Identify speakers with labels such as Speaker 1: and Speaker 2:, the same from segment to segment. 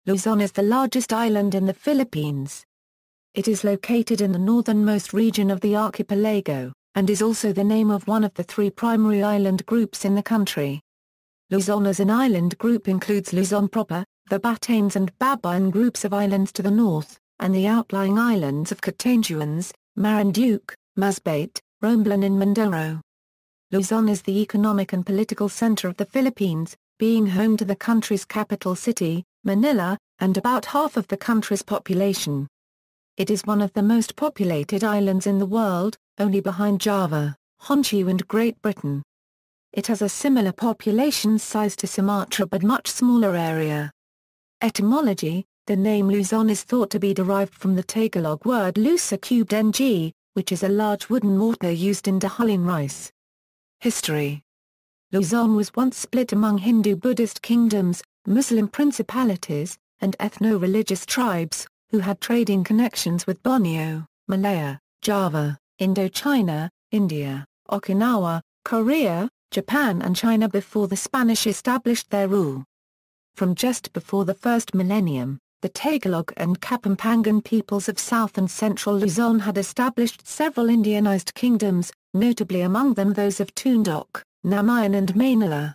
Speaker 1: Luzon is the largest island in the Philippines. It is located in the northernmost region of the archipelago, and is also the name of one of the three primary island groups in the country. Luzon as an island group includes Luzon proper, the Batanes and Babuyan groups of islands to the north, and the outlying islands of Catanduanes, Marinduque, Masbate, Romblon and Mindoro. Luzon is the economic and political center of the Philippines, being home to the country's capital city, Manila, and about half of the country's population. It is one of the most populated islands in the world, only behind Java, Honshu and Great Britain. It has a similar population size to Sumatra but much smaller area. Etymology: the name Luzon is thought to be derived from the Tagalog word luː́zäːn, which is a large wooden mortar used in hulling rice. History: Luzon was once split among Hindu-Buddhist kingdoms, Muslim principalities, and ethno-religious tribes, who had trading connections with Borneo, Malaya, Java, Indochina, India, Okinawa, Korea, Japan and China before the Spanish established their rule. From just before the first millennium, the Tagalog and Kapampangan peoples of south and central Luzon had established several Indianized kingdoms, notably among them those of Toondoc, Namayan and Manila.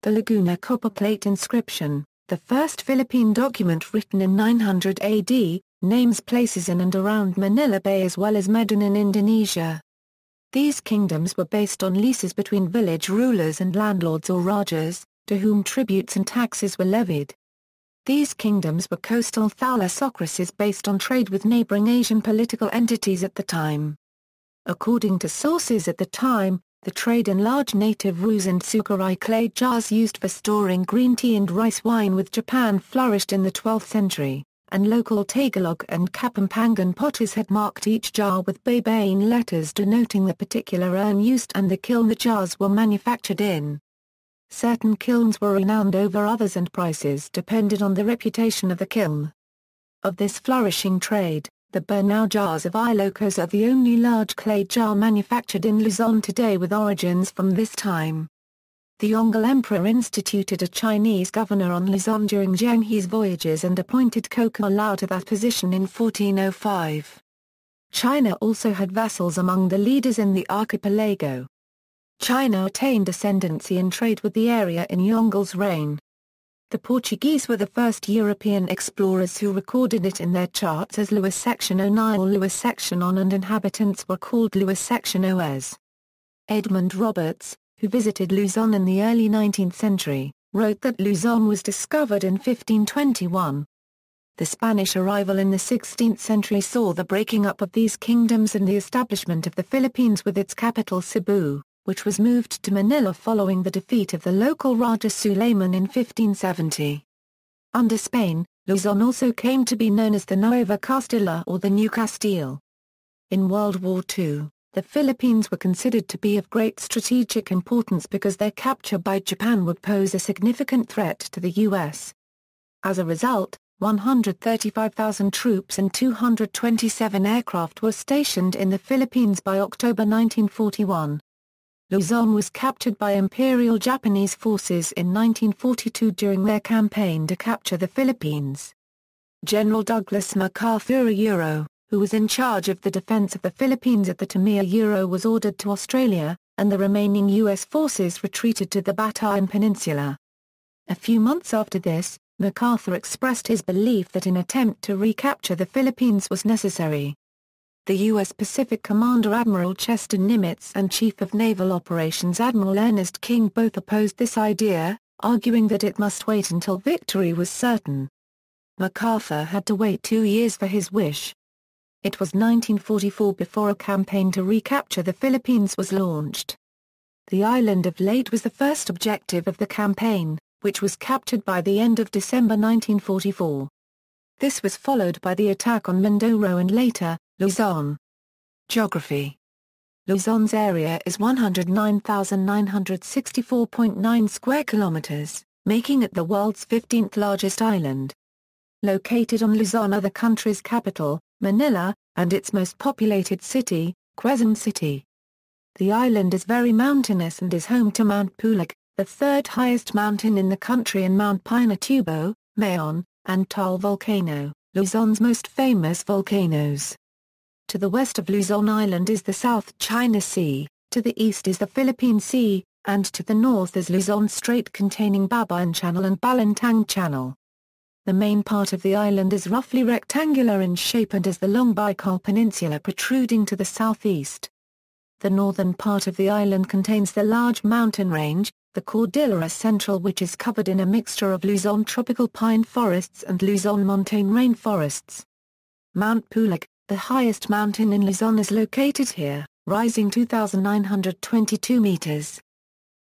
Speaker 1: The Laguna Copperplate inscription, the first Philippine document written in 900 AD, names places in and around Manila Bay as well as Medan in Indonesia. These kingdoms were based on leases between village rulers and landlords or rajas, to whom tributes and taxes were levied. These kingdoms were coastal thalassocracies based on trade with neighboring Asian political entities at the time. According to sources at the time, the trade in large native roos and sukari clay jars used for storing green tea and rice wine with Japan flourished in the 12th century, and local Tagalog and Kapampangan potters had marked each jar with Babayan letters denoting the particular urn used and the kiln the jars were manufactured in. Certain kilns were renowned over others and prices depended on the reputation of the kiln. Of this flourishing trade, the Burnau jars of Ilocos are the only large clay jar manufactured in Luzon today with origins from this time. The Yongle Emperor instituted a Chinese governor on Luzon during Zheng He's voyages and appointed Koko Lao to that position in 1405. China also had vassals among the leaders in the archipelago. China attained ascendancy in trade with the area in Yongle's reign. The Portuguese were the first European explorers who recorded it in their charts as luː้zäːn or luː้zäːn, and inhabitants were called luː้zäːnOs. Edmund Roberts, who visited Luzon in the early 19th century, wrote that Luzon was discovered in 1521. The Spanish arrival in the 16th century saw the breaking up of these kingdoms and the establishment of the Philippines with its capital Cebu, which was moved to Manila following the defeat of the local Raja Suleiman in 1570. Under Spain, Luzon also came to be known as the Nueva Castilla or the New Castile. In World War II, the Philippines were considered to be of great strategic importance because their capture by Japan would pose a significant threat to the U.S. As a result, 135,000 troops and 227 aircraft were stationed in the Philippines by October 1941. Luzon was captured by Imperial Japanese forces in 1942 during their campaign to capture the Philippines. General Douglas MacArthur who was in charge of the defense of the Philippines at the time was ordered to Australia, and the remaining U.S. forces retreated to the Batayan Peninsula. A few months after this, MacArthur expressed his belief that an attempt to recapture the Philippines was necessary. The U.S. Pacific Commander Admiral Chester Nimitz and Chief of Naval Operations Admiral Ernest King both opposed this idea, arguing that it must wait until victory was certain. MacArthur had to wait 2 years for his wish. It was 1944 before a campaign to recapture the Philippines was launched. The island of Leyte was the first objective of the campaign, which was captured by the end of December 1944. This was followed by the attack on Mindoro and later, Luzon. Geography: Luzon's area is 109,964.9 square kilometers, making it the world's 15th largest island. Located on Luzon are the country's capital, Manila, and its most populated city, Quezon City. The island is very mountainous and is home to Mount Pulag, the third highest mountain in the country, and Mount Pinatubo, Mayon, and Tal volcano, Luzon's most famous volcanoes. To the west of Luzon Island is the South China Sea, to the east is the Philippine Sea, and to the north is Luzon Strait containing Babuyan Channel and Balintang Channel. The main part of the island is roughly rectangular in shape and is the long Baikal Peninsula protruding to the southeast. The northern part of the island contains the large mountain range, the Cordillera Central, which is covered in a mixture of Luzon tropical pine forests and Luzon montane rainforests. Mount Pulag, the highest mountain in Luzon, is located here, rising 2,922 meters.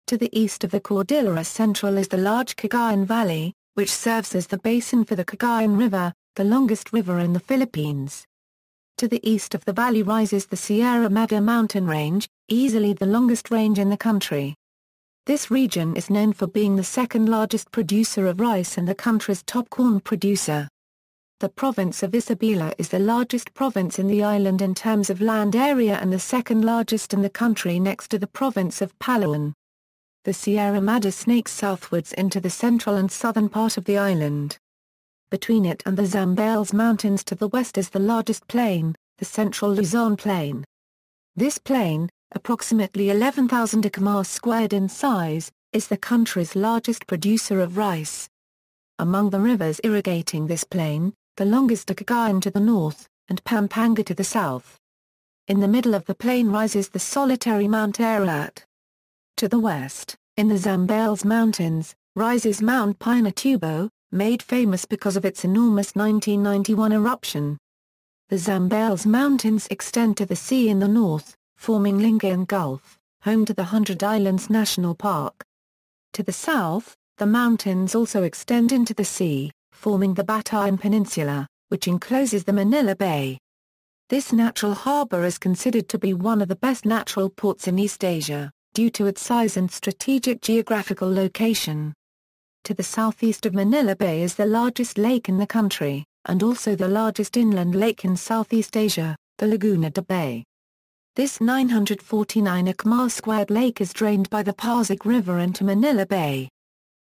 Speaker 1: To the east of the Cordillera Central is the large Cagayan Valley, which serves as the basin for the Cagayan River, the longest river in the Philippines. To the east of the valley rises the Sierra Madre mountain range, easily the longest range in the country. This region is known for being the second largest producer of rice and the country's top corn producer. The province of Isabela is the largest province in the island in terms of land area and the second largest in the country next to the province of Palawan. The Sierra Madre snakes southwards into the central and southern part of the island. Between it and the Zambales Mountains to the west is the largest plain, the Central Luzon Plain. This plain, approximately 11,000 km squared in size, is the country's largest producer of rice. Among the rivers irrigating this plain, the longest are Cagayan to the north, and Pampanga to the south. In the middle of the plain rises the solitary Mount Ararat. To the west, in the Zambales Mountains, rises Mount Pinatubo, made famous because of its enormous 1991 eruption. The Zambales Mountains extend to the sea in the north, forming Lingayen Gulf, home to the 100 Islands National Park. To the south, the mountains also extend into the sea, forming the Batanes Peninsula, which encloses the Manila Bay. This natural harbor is considered to be one of the best natural ports in East Asia, due to its size and strategic geographical location. To the southeast of Manila Bay is the largest lake in the country, and also the largest inland lake in Southeast Asia, the Laguna de Bay. This 949 km² lake is drained by the Pasig River into Manila Bay.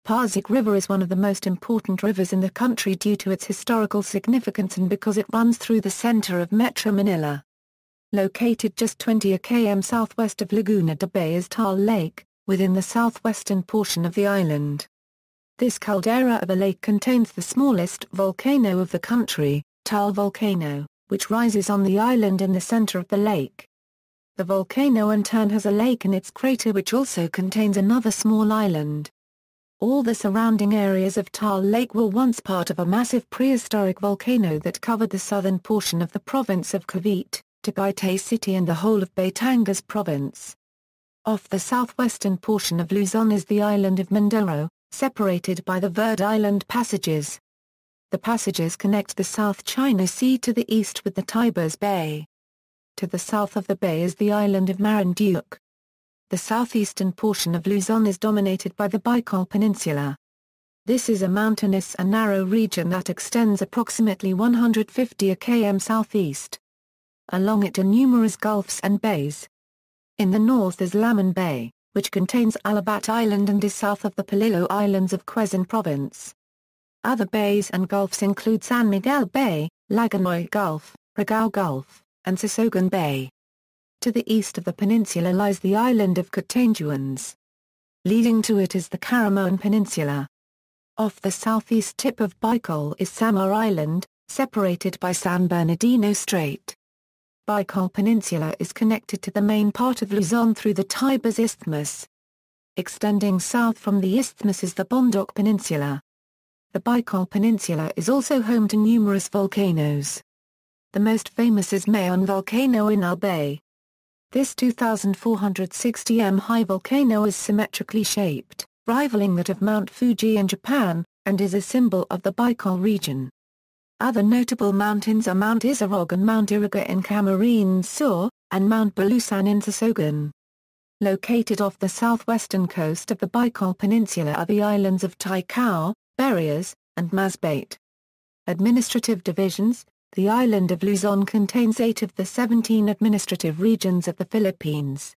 Speaker 1: Pasig River is one of the most important rivers in the country due to its historical significance and because it runs through the center of Metro Manila. Located just 20 km southwest of Laguna de Bay is Tal Lake, within the southwestern portion of the island. This caldera of a lake contains the smallest volcano of the country, Tal Volcano, which rises on the island in the center of the lake. The volcano in turn has a lake in its crater which also contains another small island. All the surrounding areas of Tal Lake were once part of a massive prehistoric volcano that covered the southern portion of the province of Cavite, Tagaytay City and the whole of Batangas province. Off the southwestern portion of Luzon is the island of Mindoro, separated by the Verde Island passages. The passages connect the South China Sea to the east with the Tibers Bay. To the south of the bay is the island of Marinduque. The southeastern portion of Luzon is dominated by the Baikal Peninsula. This is a mountainous and narrow region that extends approximately 150 km southeast. Along it are numerous gulfs and bays. In the north is Lamon Bay, which contains Alabat Island and is south of the Polillo Islands of Quezon Province. Other bays and gulfs include San Miguel Bay, Laganoy Gulf, Ragao Gulf, and Sorsogon Bay. To the east of the peninsula lies the island of Catanduanes. Leading to it is the Caramoan Peninsula. Off the southeast tip of Baikal is Samar Island, separated by San Bernardino Strait. Baikal Peninsula is connected to the main part of Luzon through the Tibers Isthmus. Extending south from the isthmus is the Bondoc Peninsula. The Baikal Peninsula is also home to numerous volcanoes. The most famous is Mayon volcano in Albay. This 2,460 m high volcano is symmetrically shaped, rivaling that of Mount Fuji in Japan, and is a symbol of the Baikal region. Other notable mountains are Mount Isarog and Mount Iriga in Camarines Sur, and Mount Bulusan in Sorsogon. Located off the southwestern coast of the Baikal Peninsula are the islands of Ticao, Berias, and Masbate. Administrative divisions. The island of Luzon contains 8 of the 17 administrative regions of the Philippines.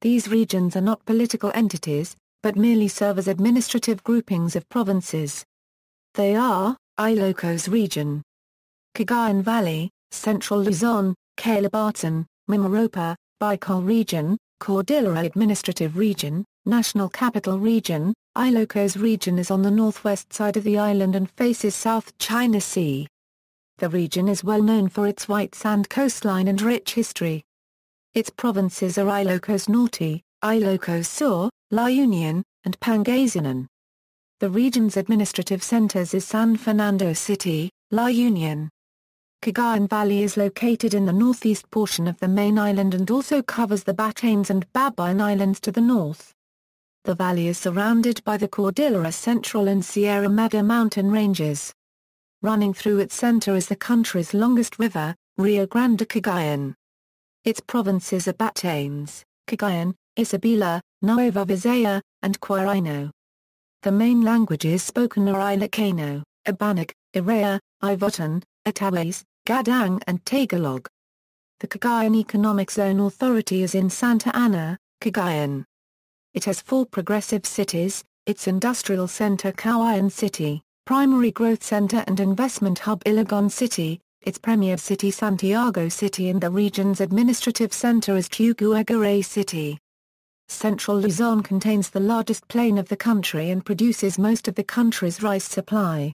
Speaker 1: These regions are not political entities, but merely serve as administrative groupings of provinces. They are, Ilocos Region. Cagayan Valley, Central Luzon, Batanes, Mimaropa, Baikal Region, Cordillera Administrative Region, National Capital Region. Ilocos Region is on the northwest side of the island and faces South China Sea. The region is well known for its white sand coastline and rich history. Its provinces are Ilocos Norte, Ilocos Sur, La Union, and Pangasinan. The region's administrative centers is San Fernando City, La Union. Cagayan Valley is located in the northeast portion of the main island and also covers the Batanes and Babuyan Islands to the north. The valley is surrounded by the Cordillera Central and Sierra Madre mountain ranges. Running through its center is the country's longest river, Rio Grande Cagayan. Its provinces are Batanes, Cagayan, Isabela, Nueva Vizcaya, and Quirino. The main languages spoken are Ilocano, Abanag, Irea, Ivotan, Atawes, Gadang and Tagalog. The Cagayan Economic Zone Authority is in Santa Ana, Cagayan. It has 4 progressive cities: its industrial center Cawayan City, primary growth center and investment hub Iligan City, its premier city Santiago City, and the region's administrative center is Tuguegaray City. Central Luzon contains the largest plain of the country and produces most of the country's rice supply.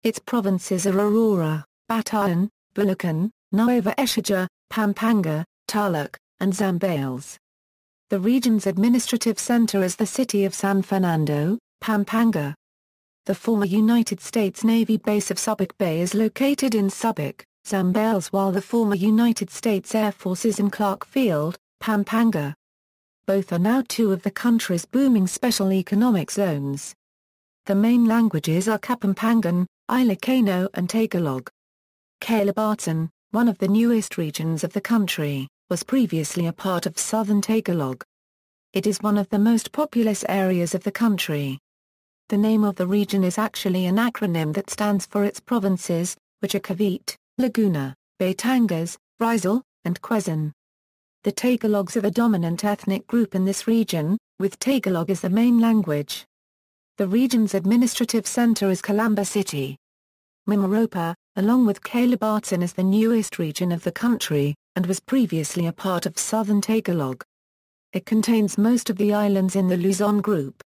Speaker 1: Its provinces are Aurora, Batayan, Bulacan, Nueva Ecija, Pampanga, Tal Lake, and Zambales. The region's administrative center is the city of San Fernando, Pampanga. The former United States Navy base of Subic Bay is located in Subic, Zambales, while the former United States Air Force is in Clark Field, Pampanga. Both are now 2 of the country's booming special economic zones. The main languages are Kapampangan, Ilocano and Tagalog. Batanes, one of the newest regions of the country, was previously a part of southern Tagalog. It is one of the most populous areas of the country. The name of the region is actually an acronym that stands for its provinces, which are Cavite, Laguna, Batangas, Rizal, and Quezon. The Tagalogs are the dominant ethnic group in this region, with Tagalog as the main language. The region's administrative center is Calamba City. Mimaropa, along with Batanes, is the newest region of the country, and was previously a part of southern Tagalog. It contains most of the islands in the Luzon group.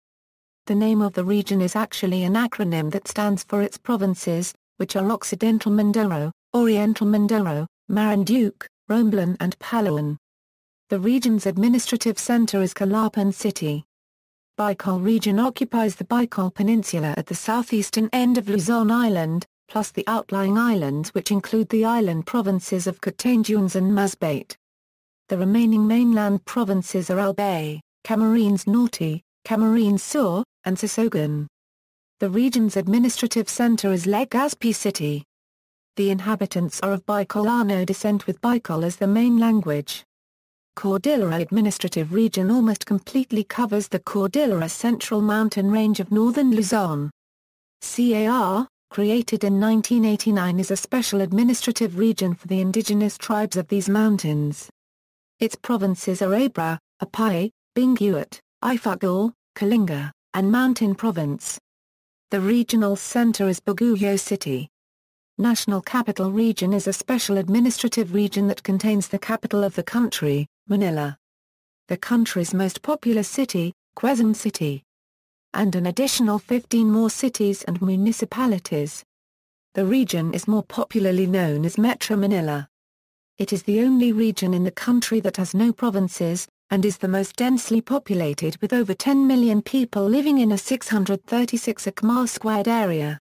Speaker 1: The name of the region is actually an acronym that stands for its provinces, which are Occidental Mindoro, Oriental Mindoro, Marinduque, Romblon and Palawan. The region's administrative center is Calapan City. Baikal Region occupies the Baikal Peninsula at the southeastern end of Luzon Island, plus the outlying islands which include the island provinces of Catanduanes and Masbate. The remaining mainland provinces are Albay, Camarines Norte, Camarines Sur, and Sorsogon. The region's administrative center is Legazpi City. The inhabitants are of Bicolano descent with Baikal as the main language. Cordillera Administrative Region almost completely covers the Cordillera Central mountain range of northern Luzon. CAR, created in 1989, is a special administrative region for the indigenous tribes of these mountains. Its provinces are Abra, Apay, Benguet, Ifugao, Kalinga, and Mountain Province. The regional center is Baguio City. National Capital Region is a special administrative region that contains the capital of the country, Manila. The country's most populous city, Quezon City. And an additional 15 more cities and municipalities. The region is more popularly known as Metro Manila. It is the only region in the country that has no provinces, and is the most densely populated with over 10 million people living in a 636 km² area.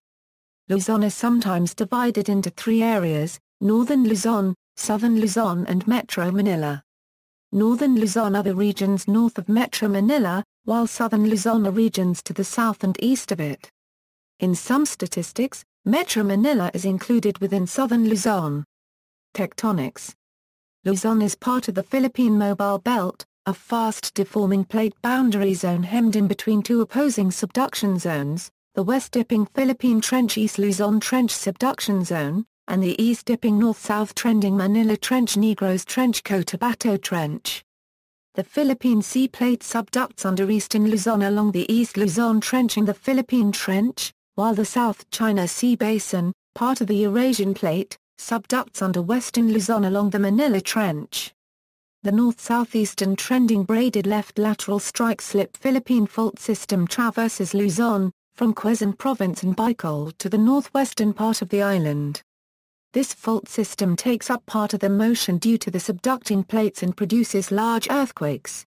Speaker 1: Luzon is sometimes divided into 3 areas: Northern Luzon, Southern Luzon and Metro Manila. Northern Luzon are the regions north of Metro Manila, while Southern Luzon are regions to the south and east of it. In some statistics, Metro Manila is included within Southern Luzon. Tectonics. Luzon is part of the Philippine Mobile Belt, a fast-deforming plate boundary zone hemmed in between 2 opposing subduction zones, the west-dipping Philippine Trench East Luzon Trench Subduction Zone, and the east-dipping north-south trending Manila Trench Negros Trench Cotabato Trench. The Philippine Sea Plate subducts under eastern Luzon along the East Luzon Trench and the Philippine Trench, while the South China Sea Basin, part of the Eurasian Plate, subducts under western Luzon along the Manila Trench. The north-southeastern trending braided left lateral strike-slip Philippine fault system traverses Luzon, from Quezon Province and Baikal to the northwestern part of the island. This fault system takes up part of the motion due to the subducting plates and produces large earthquakes.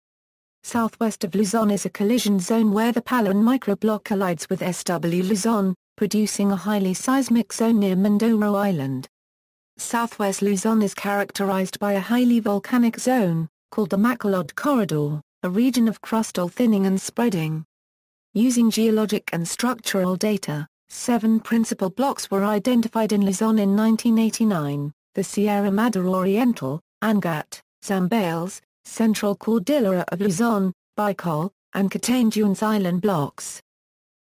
Speaker 1: Southwest of Luzon is a collision zone where the Palawan microblock collides with SW Luzon, producing a highly seismic zone near Mindoro Island. Southwest Luzon is characterized by a highly volcanic zone, called the Bacolod Corridor, a region of crustal thinning and spreading. Using geologic and structural data, 7 principal blocks were identified in Luzon in 1989, the Sierra Madre Oriental, Angat, Zambales, Central Cordillera of Luzon, Baikal, and Catanduanes Island blocks.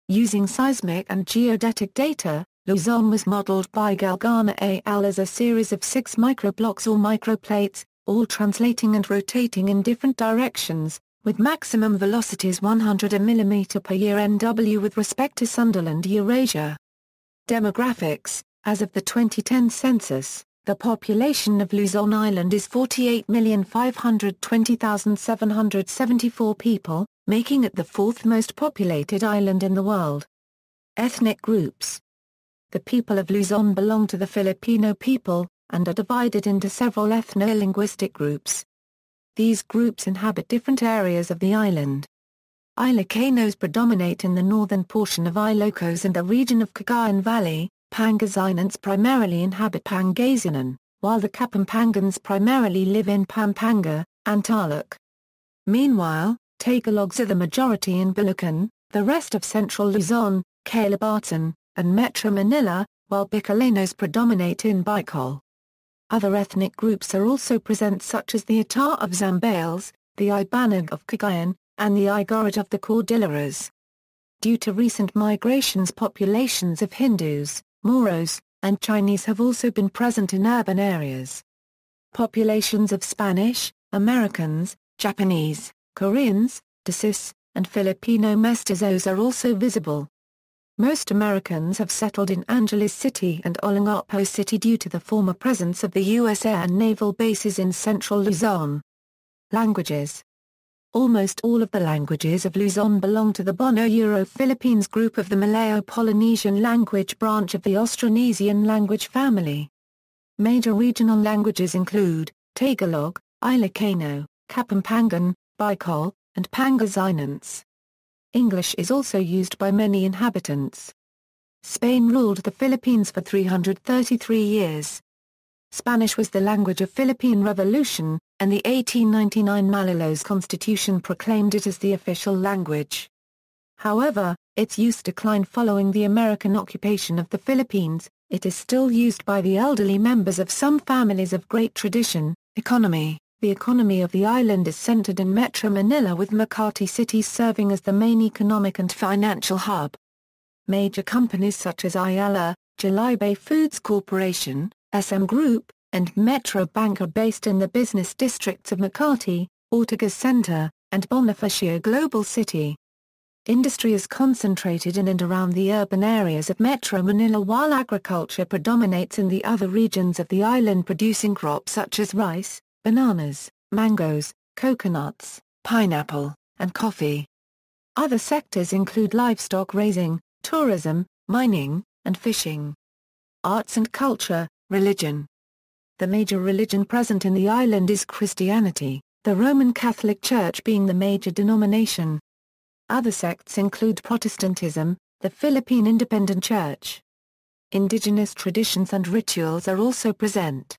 Speaker 1: Using seismic and geodetic data, Luzon was modeled by Galgana al. as a series of 6 microblocks or microplates, all translating and rotating in different directions, with maximum velocities 100 mm per year Nw with respect to Sunderland Eurasia. Demographics: as of the 2010 census, the population of Luzon Island is 48,520,774 people, making it the 4th most populated island in the world. Ethnic groups: the people of Luzon belong to the Filipino people, and are divided into several ethno-linguistic groups. These groups inhabit different areas of the island. Ilocanos predominate in the northern portion of Ilocos and the region of Cagayan Valley. Pangasinans primarily inhabit Pangasinan, while the Kapampangans primarily live in Pampanga and Tal Lake. Meanwhile, Tagalogs are the majority in Bulacan, the rest of central Luzon, Calibatan, and Metro Manila, while Bicolanos predominate in Baikal. Other ethnic groups are also present such as the Ata of Zambales, the Ibanag of Cagayan, and the Igorot of the Cordilleras. Due to recent migrations, populations of Hindus, Moros, and Chinese have also been present in urban areas. Populations of Spanish, Americans, Japanese, Koreans, Dacis, and Filipino mestizos are also visible. Most Americans have settled in Angeles City and Olongapo City due to the former presence of the U.S. air and naval bases in central Luzon. Languages: almost all of the languages of Luzon belong to the Bono-Euro-Philippines group of the Malayo-Polynesian language branch of the Austronesian language family. Major regional languages include Tagalog, Ilocano, Kapampangan, Baikal, and Pangasinans. English is also used by many inhabitants. Spain ruled the Philippines for 333 years. Spanish was the language of Philippine Revolution, and the 1899 Malolos Constitution proclaimed it as the official language. However, its use declined following the American occupation of the Philippines. It is still used by the elderly members of some families of great tradition. Economy: the economy of the island is centered in Metro Manila, with Makati City serving as the main economic and financial hub. Major companies such as Ayala, Jollibee Foods Corporation, SM Group, and Metro Bank are based in the business districts of Makati, Ortigas Center, and Bonifacio Global City. Industry is concentrated in and around the urban areas of Metro Manila, while agriculture predominates in the other regions of the island, producing crops such as rice, bananas, mangoes, coconuts, pineapple, and coffee. Other sectors include livestock raising, tourism, mining, and fishing. Arts and culture, religion. The major religion present in the island is Christianity, the Roman Catholic Church being the major denomination. Other sects include Protestantism, the Philippine Independent Church. Indigenous traditions and rituals are also present.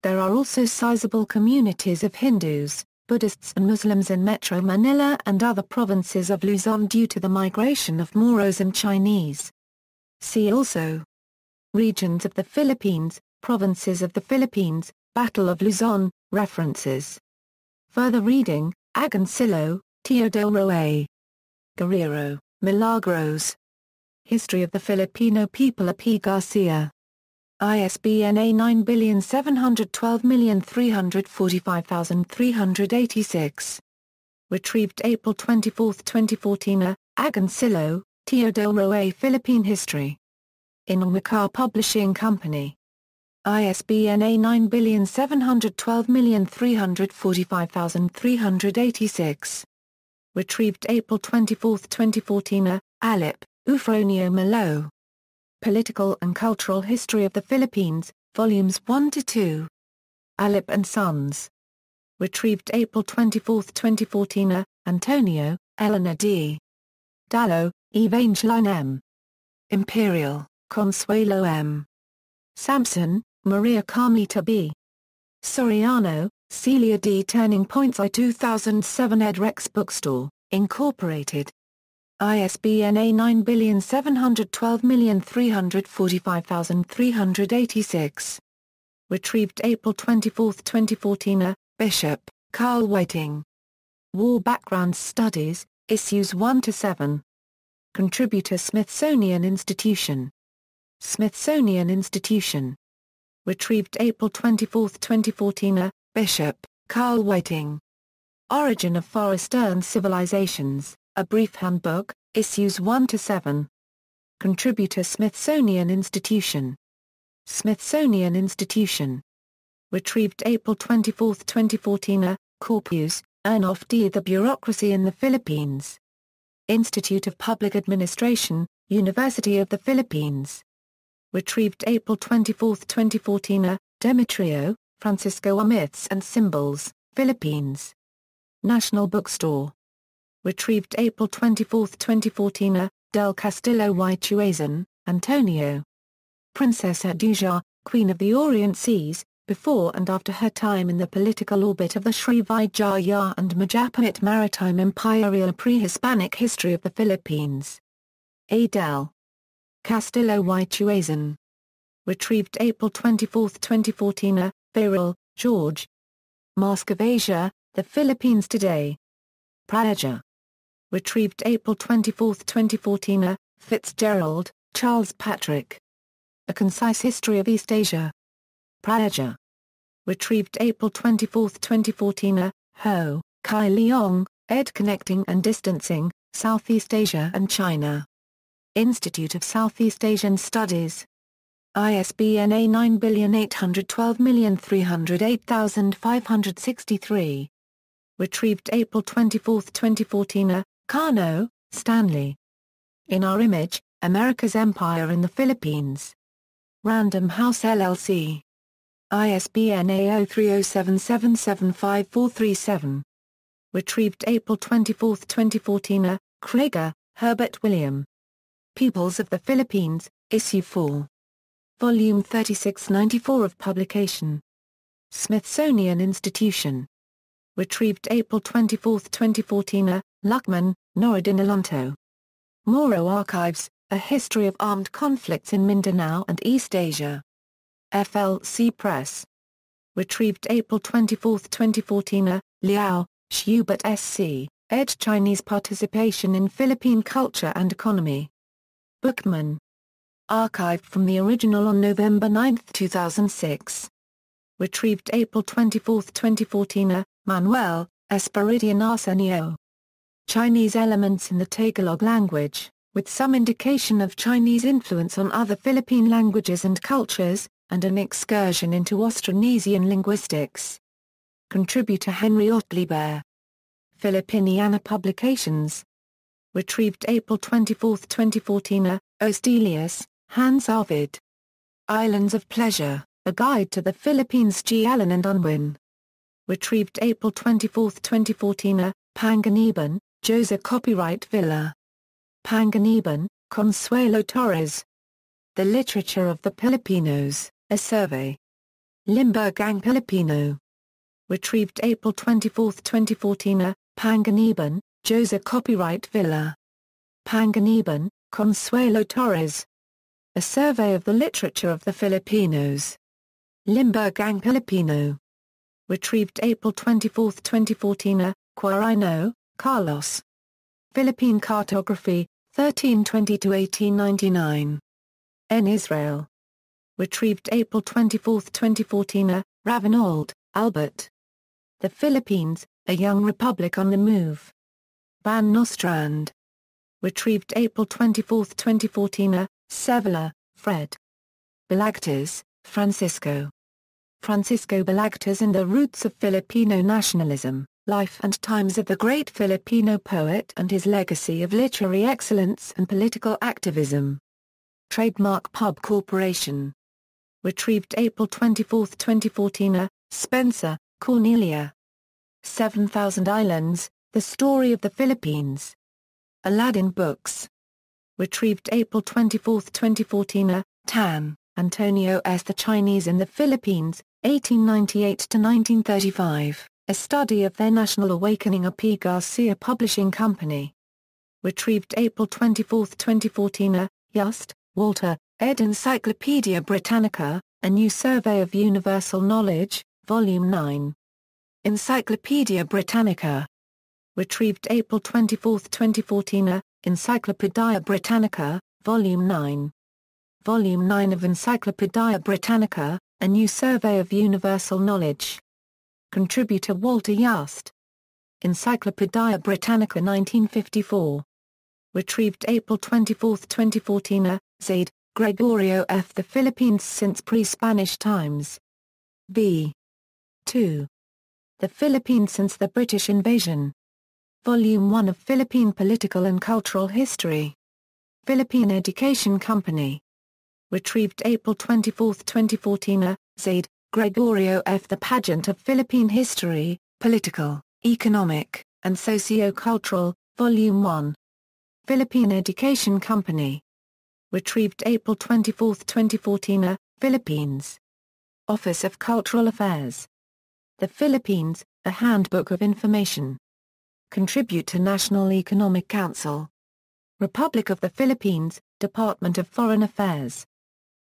Speaker 1: There are also sizable communities of Hindus, Buddhists and Muslims in Metro Manila and other provinces of Luzon due to the migration of Moros and Chinese. See also: Regions of the Philippines, Provinces of the Philippines, Battle of Luzon, References. Further reading: Agoncillo, Teodoro A. Guerrero, Milagros. History of the Filipino people. A. P. Garcia. ISBN A97812345386. Retrieved April 24, 2014. Agoncillo, Teodoro A. Philippine History. Inalmacar Publishing Company. ISBN A97812345386. Retrieved April 24, 2014. Alip, Eufronio Malo. Political and Cultural History of the Philippines, Volumes 1-2. Alip and Sons. Retrieved April 24, 2014. Antonio, Eleanor D. Dallo, Evangeline M. Imperial, Consuelo M. Sampson, Maria Carmita B. Soriano, Celia D. Turning Points I 2007 Ed Rex Bookstore, Incorporated. ISBN A97812345386. Retrieved April 24, 2014. Bishop, Carl Whiting. War Background Studies, Issues 1-7. Contributor Smithsonian Institution. Smithsonian Institution. Retrieved April 24, 2014. Bishop, Carl Whiting. Origin of Far Eastern Civilizations, A Brief Handbook, Issues 1-7. Contributor Smithsonian Institution. Smithsonian Institution. Retrieved April 24, 2014. Corpus, Ernolf D. The Bureaucracy in the Philippines. Institute of Public Administration, University of the Philippines. Retrieved April 24, 2014. Demetrio, Francisco. Myths and Symbols, Philippines. National Bookstore. Retrieved April 24, 2014. Del Castillo y Chuazon, Antonio. Princesa Duja, Queen of the Orient Seas, before and after her time in the political orbit of the Srivijaya and Majapahit Maritime Imperial Pre-Hispanic History of the Philippines. A. Del Castillo y Chuazon. Retrieved April 24, 2014. Viral, George. Mask of Asia, The Philippines Today. Praeger. Retrieved April 24, 2014. Fitzgerald, Charles Patrick. A Concise History of East Asia. Praeger. Retrieved April 24, 2014. Ho, Kai Leong, ed. Connecting and Distancing, Southeast Asia and China. Institute of Southeast Asian Studies. ISBN A978308563. Retrieved April 24, 2014. Cano, Stanley. In Our Image, America's Empire in the Philippines. Random House LLC. ISBN A0307775437. Retrieved April 24, 2014. Krieger, Herbert William. Peoples of the Philippines, Issue 4. Volume 3694 of publication. Smithsonian Institution. Retrieved April 24, 2014. Luckman, Noradin Alonto. Moro Archives, A History of Armed Conflicts in Mindanao and East Asia. FLC Press. Retrieved April 24, 2014. Liao, Schubert S.C., ed. Chinese Participation in Philippine Culture and Economy. Bookman. Archived from the original on November 9, 2006. Retrieved April 24, 2014. Manuel, Esperidian Arsenio. Chinese Elements in the Tagalog Language, with some indication of Chinese influence on other Philippine languages and cultures, and an excursion into Austronesian linguistics. Contributor Henry Ottlieb. Filipiniana Publications. Retrieved April 24, 2014. Ostelius, Hans Arvid. Islands of Pleasure, A Guide to the Philippines. G. Allen and Unwin. Retrieved April 24, 2014. Panganiban, Jose. Copyright Villa. Panganiban, Consuelo Torres. The Literature of the Filipinos, A Survey. Limburg Ang Filipino. Retrieved April 24, 2014. Panganiban, Jose. Copyright Villa. Panganiban, Consuelo Torres. A Survey of the Literature of the Filipinos. Limburg Ang Filipino. Retrieved April 24, 2014. Quirino, Carlos. Philippine Cartography, 1320–1899. N. Israel. Retrieved April 24, 2014. Ravenold, Albert. The Philippines, A Young Republic on the Move. Van Nostrand. Retrieved April 24, 2014. Sevilla, Fred. Balagtas, Francisco. Francisco Balagtas and the Roots of Filipino Nationalism, Life and Times of the Great Filipino Poet and His Legacy of Literary Excellence and Political Activism. Trademark Pub Corporation. Retrieved April 24, 2014. Spencer, Cornelia. 7,000 Islands, The Story of the Philippines. Aladdin Books. Retrieved April 24, 2014. Tan, Antonio S. The Chinese in the Philippines, 1898–1935, A Study of Their National Awakening. A P. Garcia Publishing Company. Retrieved April 24, 2014. Yost, Walter, ed. Encyclopaedia Britannica, A New Survey of Universal Knowledge, Volume 9. Encyclopaedia Britannica. Retrieved April 24, 2014. Encyclopaedia Britannica, Volume 9. Volume 9 of Encyclopaedia Britannica, A New Survey of Universal Knowledge. Contributor Walter Yost. Encyclopaedia Britannica 1954. Retrieved April 24, 2014. Zaid, Gregorio F. The Philippines Since Pre-Spanish Times. v. 2. The Philippines Since the British Invasion. Volume 1 of Philippine Political and Cultural History. Philippine Education Company. Retrieved April 24, 2014. Zaid, Gregorio F. The Pageant of Philippine History, Political, Economic, and Socio-Cultural, Volume 1. Philippine Education Company. Retrieved April 24, 2014. Philippines. Office of Cultural Affairs. The Philippines, A Handbook of Information. Contribute to National Economic Council. Republic of the Philippines, Department of Foreign Affairs.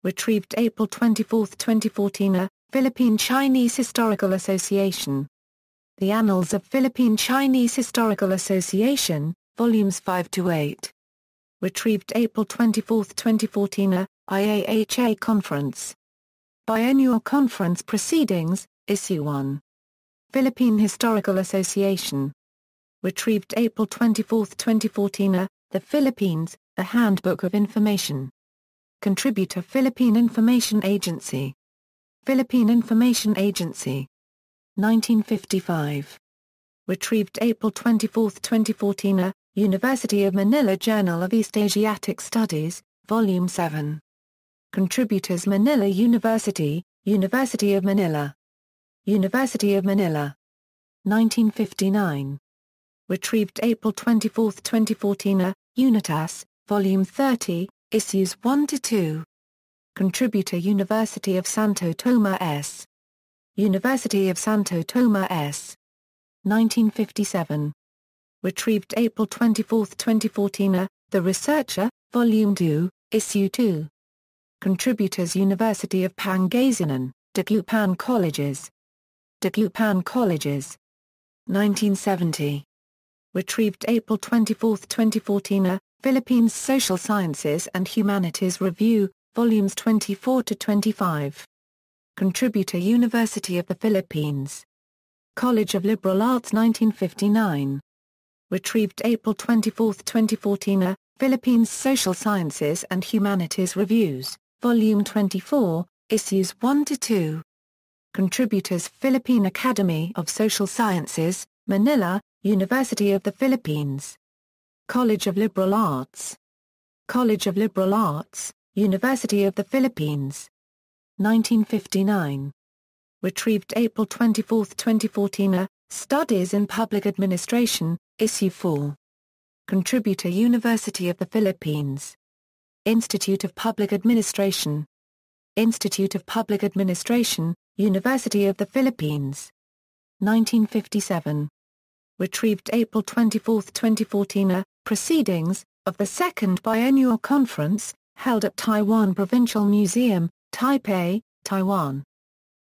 Speaker 1: Retrieved April 24, 2014. Philippine Chinese Historical Association. The Annals of Philippine Chinese Historical Association, Volumes 5–8. Retrieved April 24, 2014. IAHA Conference. Biennial Conference Proceedings, Issue 1. Philippine Historical Association. Retrieved April 24, 2014. The Philippines, A Handbook of Information. Contributor Philippine Information Agency. Philippine Information Agency. 1955. Retrieved April 24, 2014. University of Manila Journal of East Asiatic Studies, Volume 7. Contributors Manila University, University of Manila. University of Manila. 1959. Retrieved April 24, 2014. Unitas, Volume 30, Issues 1–2. Contributor University of Santo Tomas S. University of Santo Tomas S. 1957. Retrieved April 24, 2014. The Researcher, Volume 2, Issue 2. Contributors University of Pangasinan, Dagupan Colleges. Dagupan Colleges. 1970. Retrieved April 24, 2014. Philippines Social Sciences and Humanities Review, Volumes 24–25. Contributor University of the Philippines. College of Liberal Arts 1959. Retrieved April 24, 2014. Philippines Social Sciences and Humanities Reviews, Volume 24, Issues 1–2. Contributors Philippine Academy of Social Sciences, Manila, University of the Philippines. College of Liberal Arts. College of Liberal Arts, University of the Philippines. 1959. Retrieved April 24, 2014. Studies in Public Administration, Issue 4. Contributor University of the Philippines. Institute of Public Administration. Institute of Public Administration, University of the Philippines. 1957. Retrieved April 24, 2014. Proceedings of the Second Biennial Conference, held at Taiwan Provincial Museum, Taipei, Taiwan.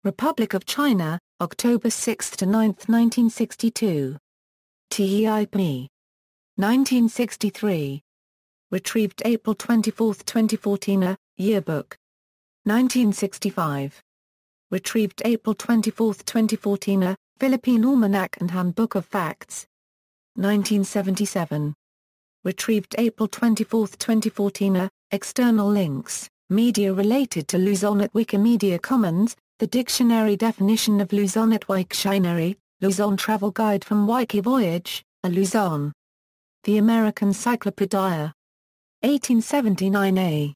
Speaker 1: Republic of China, October 6–9, 1962. TEIP. 1963. Retrieved April 24, 2014. Yearbook. 1965. Retrieved April 24, 2014. Philippine Almanac and Handbook of Facts. 1977. Retrieved April 24, 2014. External links, media related to Luzon at Wikimedia Commons, the dictionary definition of Luzon at Wiktionary, Luzon Travel Guide from Wiki Voyage, a Luzon. The American Cyclopedia. 1879a.